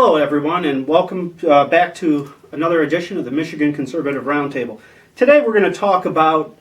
Hello, everyone, and welcome back to another edition of the Michigan Conservative Roundtable. Today we're going to talk about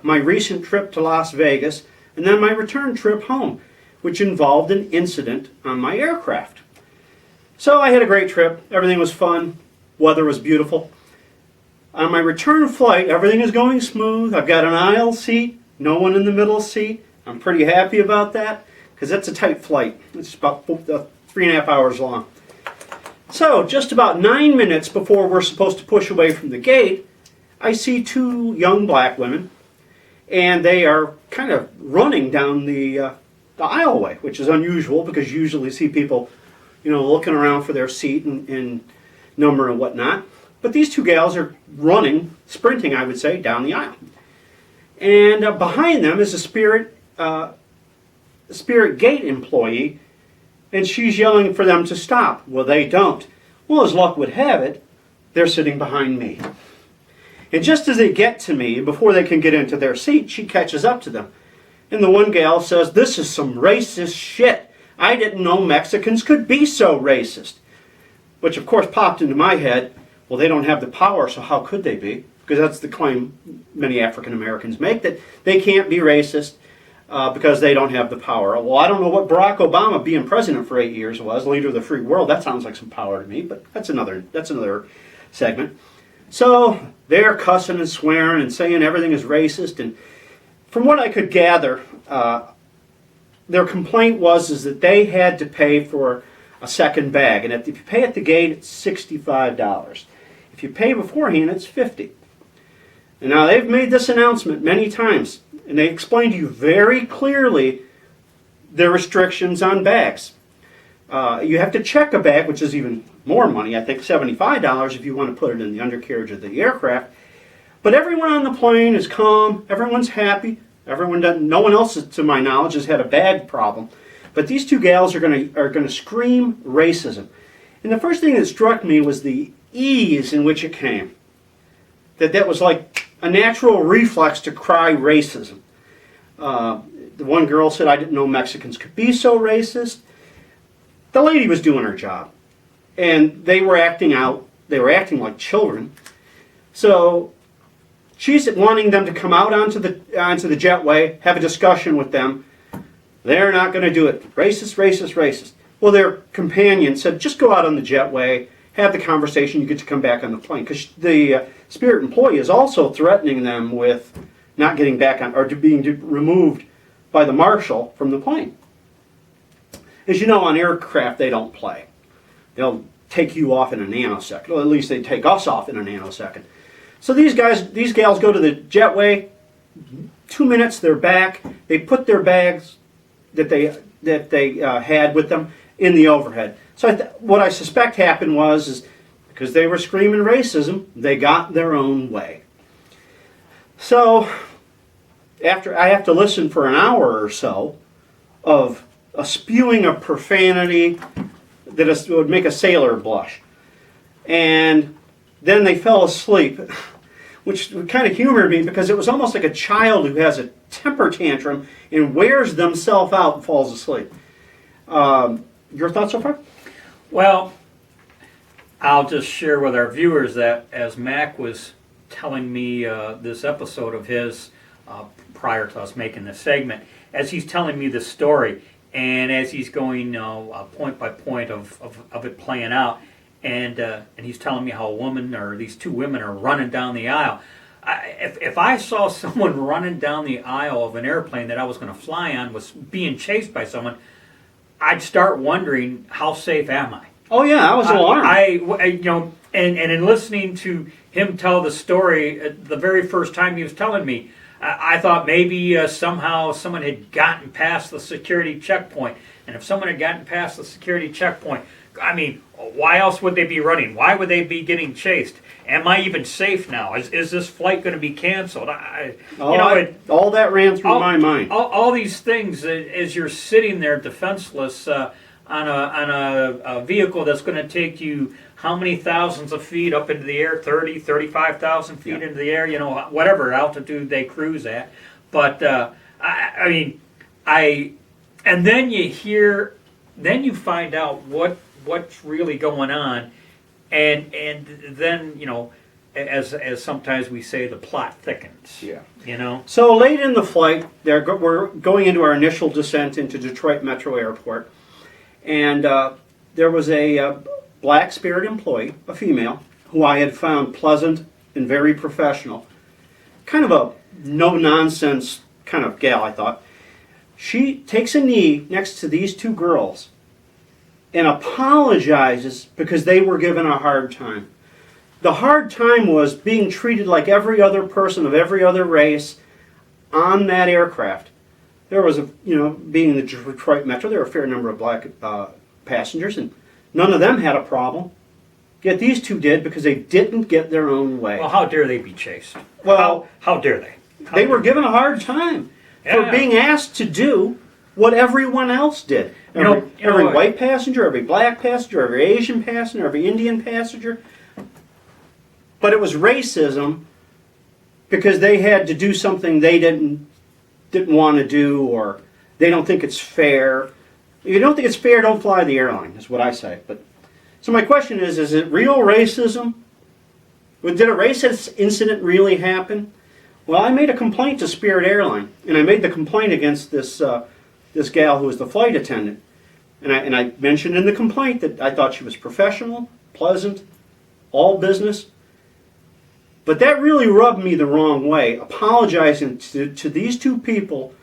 my recent trip to Las Vegas and then my return trip home, which involved an incident on my aircraft. So I had a great trip. Everything was fun. Weather was beautiful. On my return flight, everything is going smooth. I've got an aisle seat, no one in the middle seat. I'm pretty happy about that because that's a tight flight. It's about 3.5 hours long. So, just about 9 minutes before we're supposed to push away from the gate, I see two young black women, and they are kind of running down the aisleway, which is unusual because you usually see people, looking around for their seat and number and whatnot. But these two gals are running, sprinting, I would say, down the aisle. And behind them is a Spirit Gate employee, and she's yelling for them to stop. Well, they don't. Well, as luck would have it, they're sitting behind me. And just as they get to me, before they can get into their seat, she catches up to them. And the one gal says, "This is some racist shit. I didn't know Mexicans could be so racist." Which, of course, popped into my head. Well, they don't have the power, so how could they be? Because that's the claim many African Americans make, that they can't be racist because they don't have the power. Well, I don't know what Barack Obama being president for 8 years was, leader of the free world. That sounds like some power to me, but that's another segment. So they're cussing and swearing and saying everything is racist. And from what I could gather, their complaint was that they had to pay for a second bag. And if you pay at the gate, it's $65. If you pay beforehand, it's $50. And now they've made this announcement many times, and they explain to you very clearly the restrictions on bags. You have to check a bag, which is even more money, I think $75 if you want to put it in the undercarriage of the aircraft. But everyone on the plane is calm, everyone's happy, no one else, to my knowledge, has had a bag problem. But these two gals are going to scream racism. And the first thing that struck me was the ease in which it came. That was like a natural reflex to cry racism. The one girl said, "I didn't know Mexicans could be so racist." The lady was doing her job. And they were acting out. They were acting like children. So she's wanting them to come out onto the jetway, have a discussion with them. They're not going to do it. Racist, racist, racist. Well, their companion said, "Just go out on the jetway, have the conversation, you get to come back on the plane." Because the Spirit employee is also threatening them with not getting back on, or being removed by the marshal from the plane. As you know, on aircraft, they don't play. They'll take you off in a nanosecond. Well, at least they take us off in a nanosecond. So these gals go to the jetway. 2 minutes, they're back. They put their bags that they had with them in the overhead. So what I suspect happened is because they were screaming racism, they got their own way. So after I have to listen for an hour or so of a spewing of profanity that would make a sailor blush. And then they fell asleep, which kind of humored me because it was almost like a child who has a temper tantrum and wears themselves out and falls asleep. Your thoughts so far? Well, I'll just share with our viewers that as Mac was telling me this episode of his prior to us making this segment, as he's telling me this story, and as he's going point by point of it playing out, and he's telling me how a woman, or these two women, are running down the aisle. If I saw someone running down the aisle of an airplane that I was going to fly on was being chased by someone, I'd start wondering, how safe am I? Oh yeah, I was alarmed. And in listening to him tell the story, the very first time he was telling me, I thought maybe somehow someone had gotten past the security checkpoint. And if someone had gotten past the security checkpoint, I mean, why else would they be running? Why would they be getting chased? Am I even safe now? Is this flight going to be canceled? All that ran through my mind. All these things, as you're sitting there defenseless on a vehicle that's going to take you how many thousands of feet up into the air, 30, 35,000 feet into the air, whatever altitude they cruise at. But, and then you find out what what's really going on, and then as sometimes we say, the plot thickens. Yeah. So late in the flight, we're going into our initial descent into Detroit Metro Airport, and there was a black Spirit employee, a female, who I had found pleasant and very professional. Kind of a no-nonsense kind of gal, I thought. She takes a knee next to these two girls and apologizes because they were given a hard time. The hard time was being treated like every other person of every other race on that aircraft. There was being in the Detroit Metro, there were a fair number of black passengers, and none of them had a problem. Yet these two did because they didn't get their own way. Well, how dare they be chased? Well, how dare they? They were given a hard time for being asked to do what everyone else did. Every white passenger, every black passenger, every Asian passenger, every Indian passenger. But it was racism because they had to do something they didn't want to do, or they don't think it's fair. If you don't think it's fair, don't fly the airline, is what I say. So my question is it real racism? Did a racist incident really happen? Well, I made a complaint to Spirit Airlines, and I made the complaint against this gal who was the flight attendant. And I mentioned in the complaint that I thought she was professional, pleasant, all business. But that really rubbed me the wrong way, apologizing to these two people.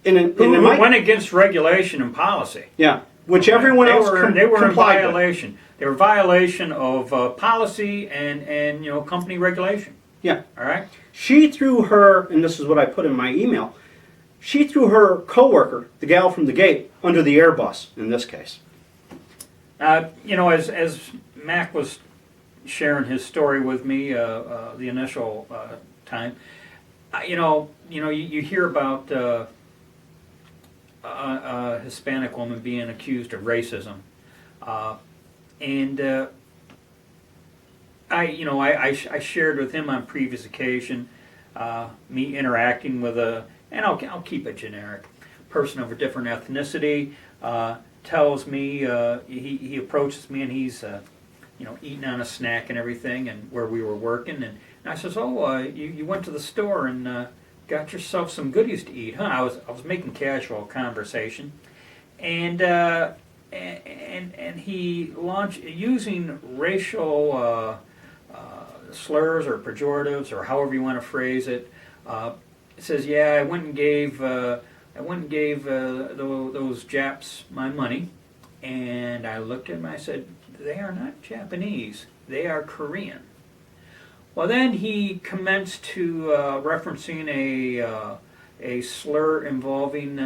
Who went against regulation and policy. Yeah, which everyone else they were in complied violation. with. They were in violation of policy and company regulation. Yeah. All right? She threw her, and this is what I put in my email, she threw her coworker, the gal from the gate, under the Airbus in this case. As Mac was sharing his story with me, the initial time, you hear about a Hispanic woman being accused of racism, and I shared with him on previous occasion me interacting with and I'll keep it generic, person of a different ethnicity, tells me he approaches me and he's eating on a snack and everything, and where we were working, and I says, you went to the store and got yourself some goodies to eat, huh? I was making casual conversation, and he launched using racial slurs or pejoratives or however you want to phrase it. It says, yeah, I went and gave those Japs my money, and I looked at him and I said, they are not Japanese, they are Korean. Well, then he commenced to referencing a slur involving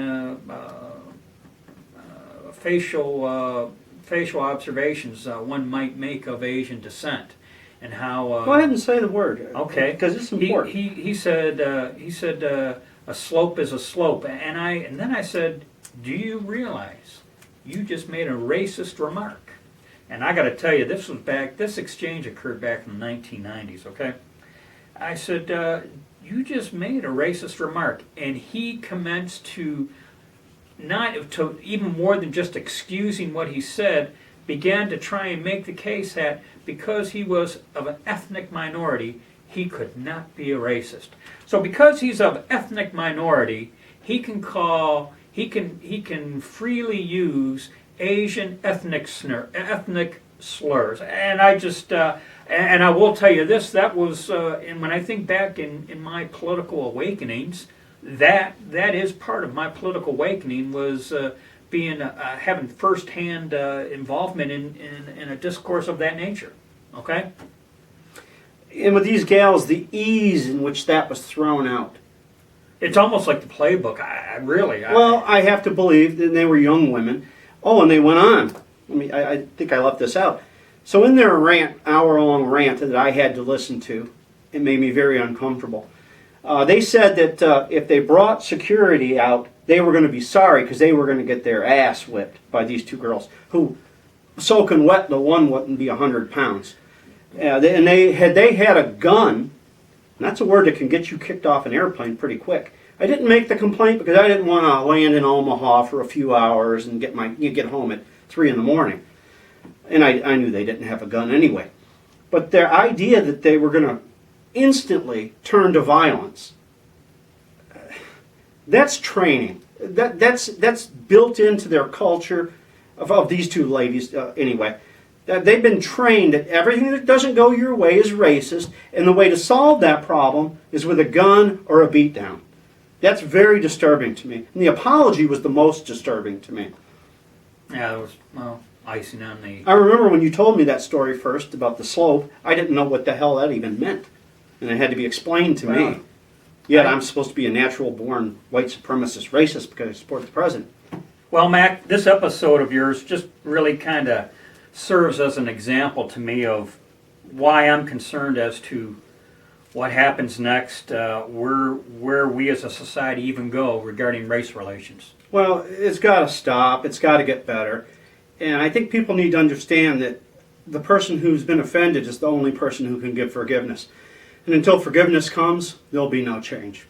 facial observations one might make of Asian descent, and how. Go ahead and say the word. Okay, because it's important. He said a slope is a slope, and then I said, do you realize you just made a racist remark? And I got to tell you, this exchange occurred back in the 1990s, okay? I said, you just made a racist remark. And he commenced to, even more than just excusing what he said, began to try and make the case that because he was of an ethnic minority, he could not be a racist. So because he's of ethnic minority, he can freely use Asian ethnic slurs, and I just and I will tell you this: that was, and when I think back in my political awakenings, that is part of my political awakening was being having firsthand involvement in a discourse of that nature. Okay. And with these gals, the ease in which that was thrown out. It's almost like the playbook. I have to believe that they were young women. Oh, and they went on. I think I left this out. So in their hour-long rant that I had to listen to, it made me very uncomfortable. They said that if they brought security out, they were going to be sorry because they were going to get their ass whipped by these two girls who, soaking wet, the one wouldn't be 100 pounds. And they had a gun, and that's a word that can get you kicked off an airplane pretty quick. I didn't make the complaint because I didn't want to land in Omaha for a few hours and get home at 3 in the morning. And I knew they didn't have a gun anyway. But their idea that they were going to instantly turn to violence, that's training. That's built into their culture of these two ladies anyway. They've been trained that everything that doesn't go your way is racist, and the way to solve that problem is with a gun or a beatdown. That's very disturbing to me. And the apology was the most disturbing to me. Yeah, it was, well, icing on the... I remember when you told me that story first about the slope, I didn't know what the hell that even meant. And it had to be explained to me. Yet I'm supposed to be a natural-born white supremacist racist because I support the president. Well, Mac, this episode of yours just really kind of serves as an example to me of why I'm concerned as to what happens next, where we as a society even go regarding race relations. Well, it's got to stop. It's got to get better. And I think people need to understand that the person who's been offended is the only person who can give forgiveness. And until forgiveness comes, there'll be no change.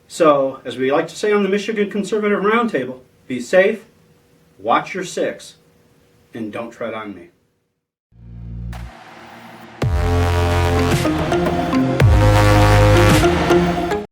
So, as we like to say on the Michigan Conservative Roundtable, be safe, watch your six, and don't tread on me.